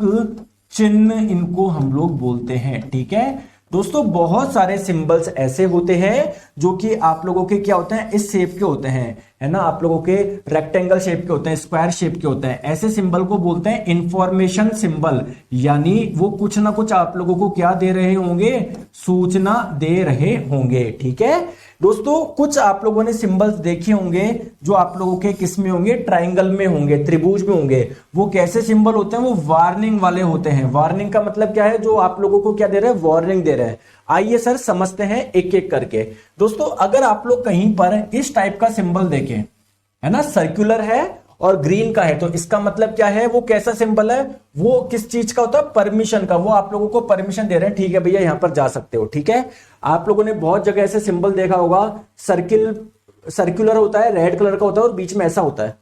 चिन्ह इनको हम लोग बोलते हैं। ठीक है दोस्तों, बहुत सारे सिंबल्स ऐसे होते हैं जो कि आप लोगों के क्या होते हैं? इस शेप के होते हैं, है ना, आप लोगों के रेक्टेंगल शेप के होते हैं, स्क्वायर शेप के होते हैं। ऐसे सिंबल को बोलते हैं इंफॉर्मेशन सिंबल, यानी वो कुछ ना कुछ आप लोगों को क्या दे रहे होंगे? सूचना दे रहे होंगे। ठीक है दोस्तों, कुछ आप लोगों ने सिंबल्स देखे होंगे जो आप लोगों के किस में होंगे? ट्राइंगल में होंगे, त्रिभुज में होंगे। वो कैसे सिंबल होते हैं? वो वार्निंग वाले होते हैं। वार्निंग का मतलब क्या है? जो आप लोगों को क्या दे रहे हैं? वार्निंग दे रहे हैं। आइए सर समझते हैं एक एक करके। दोस्तों अगर आप लोग कहीं पर इस टाइप का सिंबल देखें, है ना, सर्कुलर है और ग्रीन का है, तो इसका मतलब क्या है, वो कैसा सिंबल है, वो किस चीज का होता है, परमिशन का, वो आप लोगों को परमिशन दे रहे हैं, ठीक है भैया यहां पर जा सकते हो। ठीक है, आप लोगों ने बहुत जगह ऐसे सिंबल देखा होगा, सर्कुलर होता है, रेड कलर का होता है और बीच में ऐसा होता है,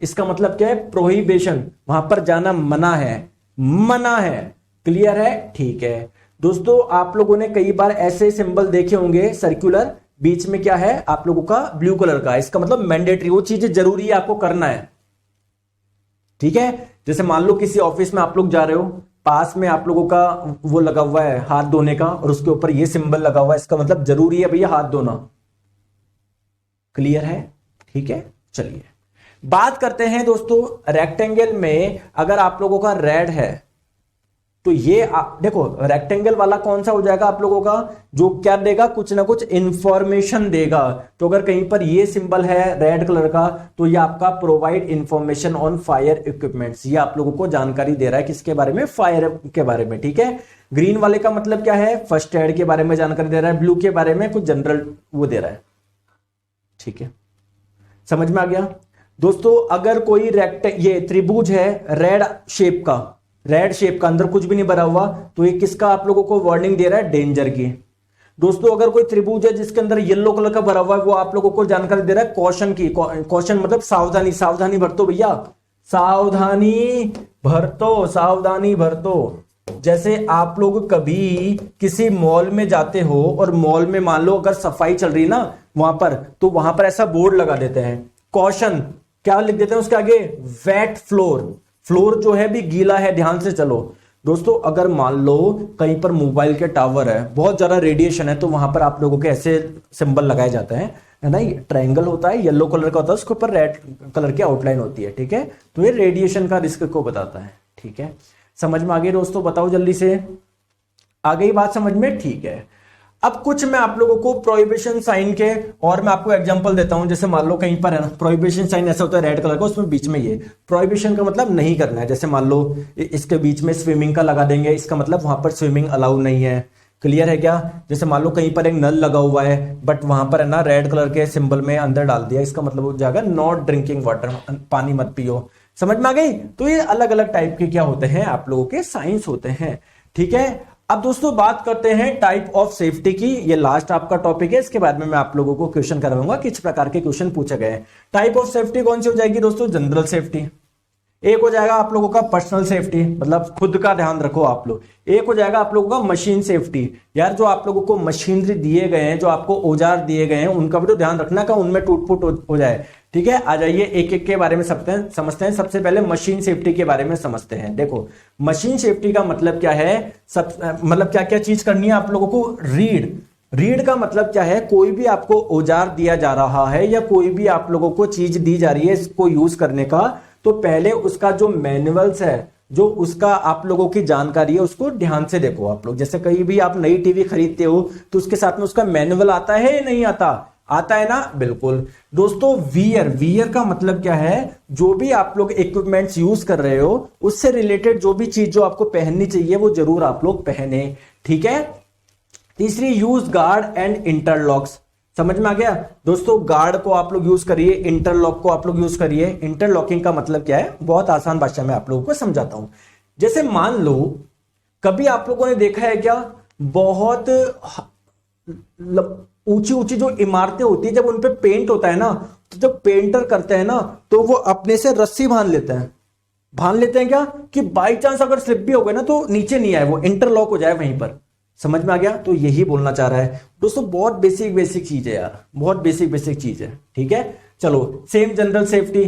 इसका मतलब क्या है, प्रोहिबिशन, वहां पर जाना मना है, मना है। क्लियर है, ठीक है दोस्तों, आप लोगों ने कई बार ऐसे सिंबल देखे होंगे सर्कुलर, बीच में क्या है आप लोगों का, ब्लू कलर का, इसका मतलब मैंडेटरी, वो चीज जरूरी है, आपको करना है। ठीक है, जैसे मान लो किसी ऑफिस में आप लोग जा रहे हो, पास में आप लोगों का वो लगा हुआ है हाथ धोने का, और उसके ऊपर ये सिंबल लगा हुआ है, इसका मतलब जरूरी है भैया हाथ धोना। क्लियर है, ठीक है, चलिए बात करते हैं दोस्तों, रेक्टेंगल में अगर आप लोगों का रेड है तो ये देखो रेक्टेंगल वाला कौन सा हो जाएगा आप लोगों का, जो क्या देगा, कुछ ना कुछ इंफॉर्मेशन देगा। तो अगर कहीं पर ये सिंबल है रेड कलर का, तो ये आपका provide information on fire equipments, ये आप लोगों को जानकारी दे रहा है किसके बारे में, फायर के बारे में। ठीक है, ग्रीन वाले का मतलब क्या है, फर्स्ट एड के बारे में जानकारी दे रहा है, ब्लू के बारे में कुछ जनरल वो दे रहा है। ठीक है, समझ में आ गया दोस्तों। अगर कोई ये त्रिभुज है रेड शेप का, रेड शेप का, अंदर कुछ भी नहीं भरा हुआ, तो ये किसका आप लोगों को वार्निंग दे रहा है, डेंजर की। दोस्तों अगर कोई त्रिभुज है जिसके अंदर येलो कलर का भरा हुआ है, वो आप लोगों को जानकारी दे रहा है कॉशन की, कॉशन मतलब सावधानी, सावधानी बरतो भैया, सावधानी बरतो, सावधानी बरतो। जैसे आप लोग कभी किसी मॉल में जाते हो और मॉल में मान लो अगर सफाई चल रही है ना वहां पर, तो वहां पर ऐसा बोर्ड लगा देते हैं, कॉशन, क्या लिख देते हैं उसके आगे, वेट फ्लोर, फ्लोर जो है भी गीला है, ध्यान से चलो। दोस्तों अगर मान लो कहीं पर मोबाइल के टावर है, बहुत ज्यादा रेडिएशन है, तो वहां पर आप लोगों के ऐसे सिंबल लगाए जाते हैं, है ना, ट्रायंगल होता है, येलो कलर का होता है, उसके ऊपर रेड कलर की आउटलाइन होती है। ठीक है, तो ये रेडिएशन का रिस्क को बताता है। ठीक है, समझ में आ गई दोस्तों, बताओ जल्दी से, आ गई बात समझ में, ठीक है। अब कुछ मैं आप लोगों को प्रोहिबिशन साइन के, और मैं आपको एग्जांपल देता हूं, जैसे मान लो कहीं पर है ना प्रोहिबिशन साइन ऐसा होता है रेड कलर का, उसमें बीच में ये प्रोहिबिशन का मतलब नहीं करना है, जैसे मान लो इसके बीच में स्विमिंग का लगा देंगे, इसका मतलब वहां पर स्विमिंग अलाउ नहीं है। क्लियर है क्या, जैसे मान लो कहीं पर एक नल लगा हुआ है, बट वहां पर है ना रेड कलर के सिंबल में अंदर डाल दिया, इसका मतलब हो जाएगा नॉट ड्रिंकिंग वाटर, पानी मत पियो। समझ में आ गई, तो ये अलग अलग टाइप के क्या होते हैं आप लोगों के साइंस होते हैं। ठीक है, अब दोस्तों बात करते हैं टाइप ऑफ सेफ्टी की, ये लास्ट आपका टॉपिक है, इसके बाद में मैं आप लोगों को क्वेश्चन करवाऊंगा किस प्रकार के क्वेश्चन पूछे गए हैं। टाइप ऑफ सेफ्टी कौन सी हो जाएगी दोस्तों, जनरल सेफ्टी, एक हो जाएगा आप लोगों का पर्सनल सेफ्टी, मतलब खुद का ध्यान रखो आप लोग, एक हो जाएगा आप लोगों का मशीन सेफ्टी, यार जो आप लोगों को मशीनरी दिए गए हैं, जो आपको औजार दिए गए हैं, उनका भी तो ध्यान रखना का उनमें टूट फूट हो जाए। ठीक है, आ जाइए एक एक के बारे में समझते हैं। सबसे पहले मशीन सेफ्टी के बारे में समझते हैं। देखो मशीन सेफ्टी का मतलब क्या है, मतलब क्या क्या चीज करनी है आप लोगों को, रीड का मतलब क्या है, कोई भी आपको औजार दिया जा रहा है या कोई भी आप लोगों को चीज दी जा रही है इसको यूज करने का, तो पहले उसका जो मैनुअल्स है, जो उसका आप लोगों की जानकारी है, उसको ध्यान से देखो आप लोग। जैसे कहीं भी आप नई टीवी खरीदते हो तो उसके साथ में उसका मैनुअल आता है या नहीं आता, आता है ना, बिल्कुल। दोस्तों वियर का मतलब क्या है, जो भी आप लोग इक्विपमेंट्स यूज कर रहे हो उससे रिलेटेड जो भी चीज जो आपको पहननी चाहिए वो जरूर आप लोग पहने। ठीक है, तीसरी यूज गार्ड एंड इंटरलॉक्स, समझ में आ गया दोस्तों, गार्ड को आप लोग यूज करिए, इंटरलॉक को आप लोग यूज करिए। इंटरलॉकिंग का मतलब क्या है, बहुत आसान भाषा में आप लोगों को समझाता हूं। जैसे मान लो कभी आप लोगों ने देखा है क्या, बहुत ऊंची ऊंची जो इमारतें होती है, जब उनपे पेंट होता है ना, तो जब पेंटर करते हैं ना तो वो अपने से रस्सी बांध लेते हैं क्या, कि बाई चांस अगर स्लिप भी हो गए ना तो नीचे नहीं आए, वो इंटरलॉक हो जाए वहीं पर। समझ में आ गया, तो यही बोलना चाह रहा है दोस्तों, बहुत बेसिक चीज है यार, बहुत बेसिक चीज है। ठीक है, चलो सेम जनरल सेफ्टी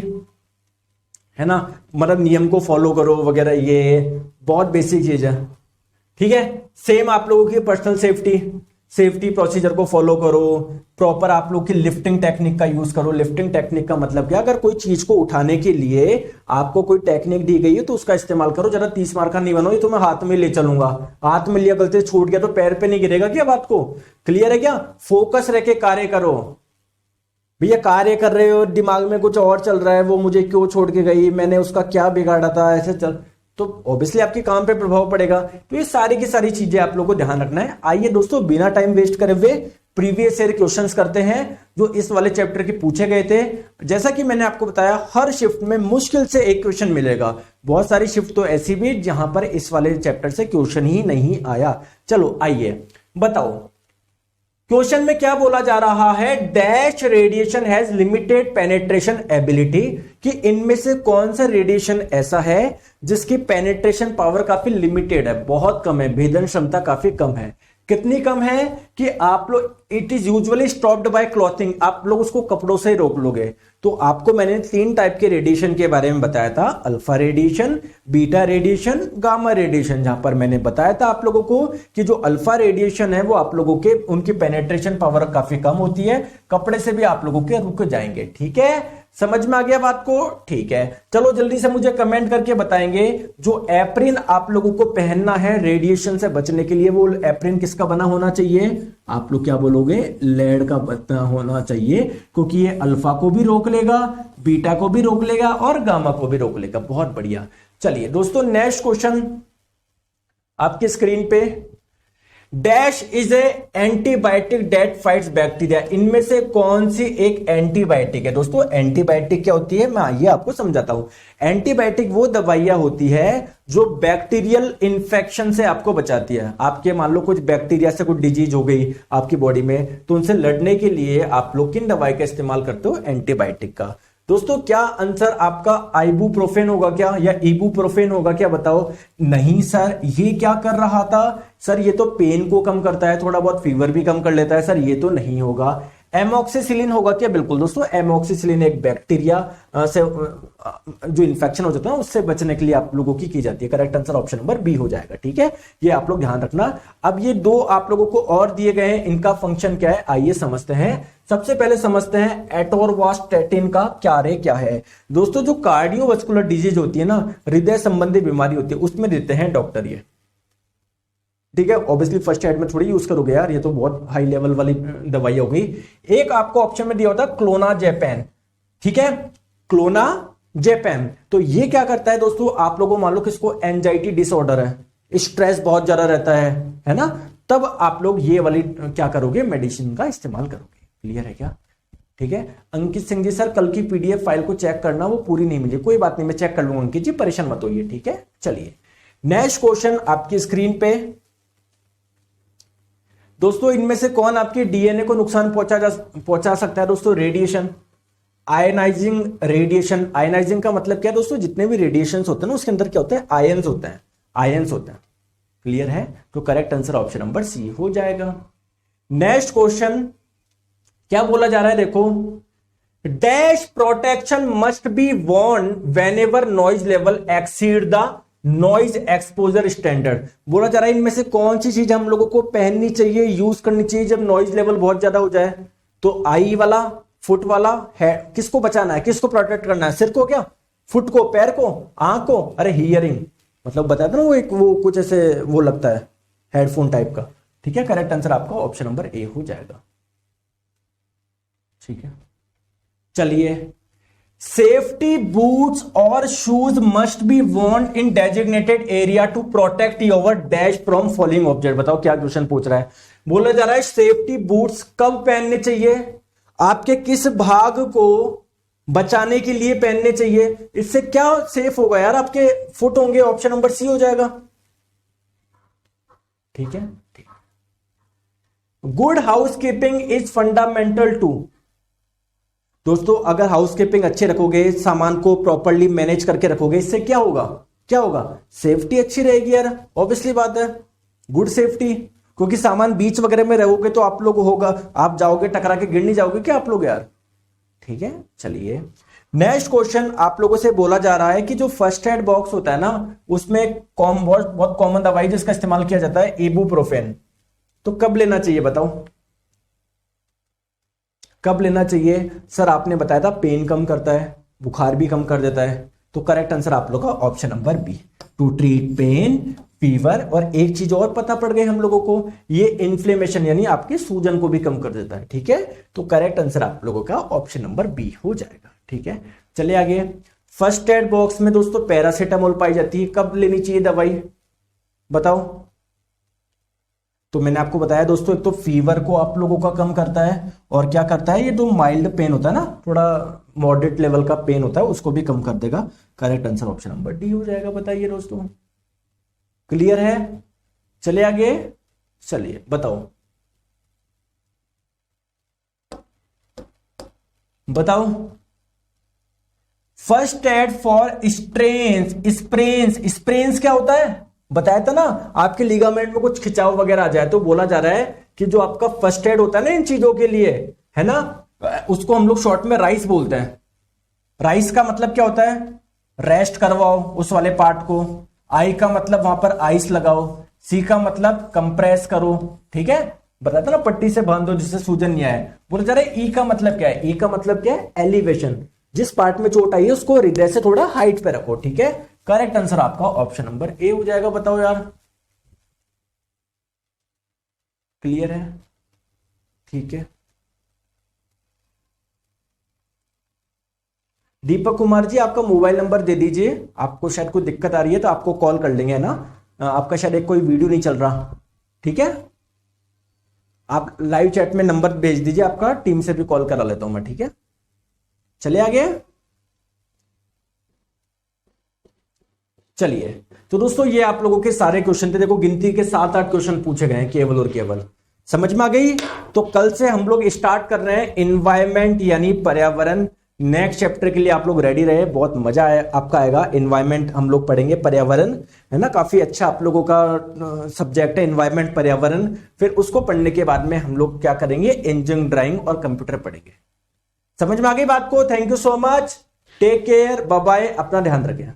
है ना, मतलब नियम को फॉलो करो वगैरह, ये बहुत बेसिक चीज है। ठीक है, सेम आप लोगों की पर्सनल सेफ्टी प्रोसीजर को फॉलो करो, प्रॉपर आप लोग की लिफ्टिंग टेक्निक का यूज करो। लिफ्टिंग टेक्निक का मतलब क्या, अगर कोई चीज को उठाने के लिए आपको कोई टेक्निक दी गई है तो उसका इस्तेमाल करो, जरा 30 मार का नहीं बनो, ये तो मैं हाथ में ले चलूंगा, हाथ में लिया गलती से छूट गया तो पैर पे नहीं गिरेगा क्या, बात को क्लियर है क्या, फोकस रह के कार्य करो भैया, कार्य कर रहे हो दिमाग में कुछ और चल रहा है, वो मुझे क्यों छोड़ के गई, मैंने उसका क्या बिगाड़ा था, ऐसे चल, तो ऑब्वियसली आपके काम पे प्रभाव पड़ेगा। तो ये सारी की सारी चीजें आप लोगों को ध्यान रखना है। आइए दोस्तों बिना टाइम वेस्ट करे हुए प्रीवियस ईयर क्वेश्चंस करते हैं जो इस वाले चैप्टर के पूछे गए थे। जैसा कि मैंने आपको बताया, हर शिफ्ट में मुश्किल से एक क्वेश्चन मिलेगा। बहुत सारी शिफ्ट तो ऐसी भी जहां पर इस वाले चैप्टर से क्वेश्चन ही नहीं आया। चलो आइए बताओ, क्वेश्चन में क्या बोला जा रहा है, dash radiation has limited penetration ability, कि इनमें से कौन सा रेडिएशन ऐसा है जिसकी पेनेट्रेशन पावर काफी लिमिटेड है, बहुत कम है, भेदन क्षमता काफी कम है। कितनी कम है कि आप लोग, it is usually stopped bye clothing, आप लोग उसको कपड़ों से रोक लोगे। तो आपको मैंने 3 टाइप के रेडिएशन के बारे में बताया था, alpha radiation, beta radiation, gamma radiation, जहां पर मैंने बताया था आप लोगों को कि जो अल्फा रेडिएशन है वो आप लोगों के, उनकी पेनेट्रेशन पावर काफी कम होती है, कपड़े से भी आप लोगों के रुक जाएंगे। ठीक है, समझ में आ गया बात को? ठीक है, चलो जल्दी से मुझे कमेंट करके बताएंगे, जो एप्रिन आप लोगों को पहनना है रेडिएशन से बचने के लिए, वो एप्रिन किसका बना होना चाहिए? आप लोग क्या बोलोगे? लेड का बना होना चाहिए, क्योंकि ये अल्फा को भी रोक लेगा, बीटा को भी रोक लेगा और गामा को भी रोक लेगा। बहुत बढ़िया। चलिए दोस्तों, नेक्स्ट क्वेश्चन आपकी स्क्रीन पे, dash is a antibiotic that fights bacteria, इनमें से कौन सी एक एंटीबायोटिक है? दोस्तों एंटीबायोटिक क्या होती है, मैं आइए आपको समझाता हूं। एंटीबायोटिक वो दवाइयां होती है जो बैक्टीरियल इंफेक्शन से आपको बचाती है। आपके मान लो कुछ बैक्टीरिया से कुछ डिजीज हो गई आपकी बॉडी में, तो उनसे लड़ने के लिए आप लोग किन दवाई का इस्तेमाल करते हो? एंटीबायोटिक का। दोस्तों क्या आंसर आपका आइबुप्रोफेन होगा क्या, या इबुप्रोफेन होगा क्या? बताओ। नहीं सर, ये क्या कर रहा था सर? ये तो पेन को कम करता है, थोड़ा बहुत फीवर भी कम कर लेता है सर, ये तो नहीं होगा। एमोक्सिसिलिन होगा क्या? बिल्कुल दोस्तों, एमोक्सिसिलिन एक बैक्टीरिया से जो इन्फेक्शन हो जाता है उससे बचने के लिए आप लोगों की जाती है। Correct answer option number B हो जाएगा। ठीक है, ये आप लोग ध्यान रखना। अब ये 2 आप लोगों को और दिए गए हैं, इनका फंक्शन क्या है आइए समझते हैं। सबसे पहले समझते हैं एटोरवास्टेटिन का क्या है। दोस्तों जो कार्डियोवास्कुलर डिजीज होती है ना, हृदय संबंधी बीमारी होती है, उसमें देते हैं डॉक्टर ये। ठीक है, ऑब्वियसली फर्स्ट एड में थोड़ी यूज करोगे यार, ये तो बहुत हाई लेवल वाली दवाई हो गई। एक आपको ऑप्शन में दिया होता है क्लोनाजेपैन। ठीक है, क्लोनाजेपैन, तो ये क्या करता है दोस्तों, आप लोगों मान लो किसको एंजाइटी डिसऑर्डर है, स्ट्रेस बहुत ज्यादा रहता है ना, तब आप लोग ये वाली क्या करोगे, मेडिसिन का इस्तेमाल करोगे। क्लियर है क्या? ठीक है, अंकित सिंह जी सर कल की पीडीएफ फाइल को चेक करना, वो पूरी नहीं मिली, कोई बात नहीं, मैं चेक कर लूंगा अंकित जी, परेशान मत होइए। ठीक है, चलिए नेक्स्ट क्वेश्चन आपकी स्क्रीन पे। दोस्तों इनमें से कौन आपके डीएनए को नुकसान पहुंचा सकता है? दोस्तों रेडिएशन, आयनाइजिंग रेडिएशन। आयनाइजिंग का मतलब क्या है दोस्तों? जितने भी रेडिएशन होते हैं ना उसके अंदर क्या होते हैं? आयंस होते हैं, आयंस होते हैं। क्लियर है? तो correct answer option number C हो जाएगा। नेक्स्ट क्वेश्चन क्या बोला जा रहा है, देखो, dash protection must be Warne when ever noise level exceed the noise exposure standard. बोला जा रहा है इनमें से कौन सी चीज हम लोगों को पहननी चाहिए, यूज करनी चाहिए जब नॉइज लेवल बहुत ज्यादा हो जाए? तो आई वाला, फुट वाला है, किसको बचाना है, किसको प्रोटेक्ट करना है? सिर को क्या, फुट को, पैर को, आंख को? अरे हियरिंग, मतलब बताया था ना, वो कुछ ऐसे वो लगता है हेडफोन टाइप का। ठीक है, करेक्ट आंसर आपका ऑप्शन नंबर ए हो जाएगा। ठीक है, चलिए, सेफ्टी बूट्स और shoes must be worn in designated area to protect your dash from falling object. बताओ क्या क्वेश्चन पूछ रहा है? बोला जा रहा है सेफ्टी बूट्स कब पहनने चाहिए, आपके किस भाग को बचाने के लिए पहनने चाहिए? इससे क्या सेफ होगा यार? आपके फुट होंगे, ऑप्शन नंबर सी हो जाएगा। ठीक है, good housekeeping is fundamental to. दोस्तों अगर हाउसकीपिंग अच्छे रखोगे, सामान को प्रॉपरली मैनेज करके रखोगे, इससे क्या होगा, क्या होगा? सेफ्टी अच्छी रहेगी यार, ऑब्वियसली बात है, गुड सेफ्टी। क्योंकि सामान बीच वगैरह में रहोगे तो आप लोग होगा, आप जाओगे टकरा के गिर नहीं जाओगे क्या आप लोग यार? ठीक है, चलिए नेक्स्ट क्वेश्चन आप लोगों से बोला जा रहा है कि जो फर्स्ट एड बॉक्स होता है ना, उसमें बहुत कॉमन दवाई जिसका इस्तेमाल किया जाता है इबुप्रोफेन। तो कब लेना चाहिए बताओ, कब लेना चाहिए? सर आपने बताया था पेन कम करता है, बुखार भी कम कर देता है। तो करेक्ट आंसर आप लोग का option number B, to treat pain, fever. और एक चीज और पता पड़ गई हम लोगों को, ये इन्फ्लेमेशन यानी आपके सूजन को भी कम कर देता है। ठीक है, तो करेक्ट आंसर आप लोगों का ऑप्शन नंबर बी हो जाएगा। ठीक है, चलिए आगे। फर्स्ट एड बॉक्स में दोस्तों पैरासीटामोल पाई जाती है, कब लेनी चाहिए दवाई बताओ? तो मैंने आपको बताया दोस्तों, एक तो फीवर को आप लोगों का कम करता है, और क्या करता है, ये जो माइल्ड पेन होता है ना, थोड़ा मॉडरेट लेवल का पेन होता है, उसको भी कम कर देगा। Correct answer option number D हो जाएगा। बताइए दोस्तों, क्लियर है? चलिए आगे, चलिए बताओ बताओ। First aid for strains, sprains, sprains क्या होता है? बताया था ना, आपके लिगामेंट में कुछ खिंचाव वगैरह आ जाए तो बोला जा रहा है कि जो आपका फर्स्ट एड होता है ना इन चीजों के लिए, है ना, उसको हम लोग शॉर्ट में राइस बोलते हैं। राइस का मतलब क्या होता है? रेस्ट करवाओ उस वाले पार्ट को। आई का मतलब वहां पर आइस लगाओ। सी का मतलब कंप्रेस करो, ठीक है, बताता ना, पट्टी से बांध दो जिससे सूजन नहीं आए। बोला जा रहा है ई का मतलब क्या है? ई का मतलब क्या है? एलिवेशन। जिस पार्ट में चोट आई है उसको हृदय से थोड़ा हाइट पे रखो, ठीक है। करेक्ट आंसर आपका ऑप्शन नंबर ए हो जाएगा। बताओ यार, क्लियर है? ठीक है। दीपक कुमार जी, आपका मोबाइल नंबर दे दीजिए, आपको शायद कोई दिक्कत आ रही है तो आपको कॉल कर लेंगे, है ना। आपका शायद एक कोई वीडियो नहीं चल रहा, ठीक है। आप लाइव चैट में नंबर भेज दीजिए आपका, टीम से भी कॉल करा लेता हूं मैं, ठीक है। चलिए आगे, चलिए। तो दोस्तों ये आप लोगों के सारे क्वेश्चन थे, देखो गिनती के 7-8 क्वेश्चन पूछे गए हैं, केवल और केवल। समझ में आ गई? तो कल से हम लोग स्टार्ट कर रहे हैं इन्वायरमेंट यानी पर्यावरण। नेक्स्ट चैप्टर के लिए आप लोग रेडी रहे, बहुत मजा आपका आएगा। इन्वायरमेंट हम लोग पढ़ेंगे, पर्यावरण, है ना, काफी अच्छा आप लोगों का सब्जेक्ट है इन्वायरमेंट, पर्यावरण। फिर उसको पढ़ने के बाद में हम लोग क्या करेंगे, इंजीनियरिंग, ड्राइंग और कंप्यूटर पढ़ेंगे। समझ में आ गई बात को? Thank you so much, take care, bye bye, अपना ध्यान रखें।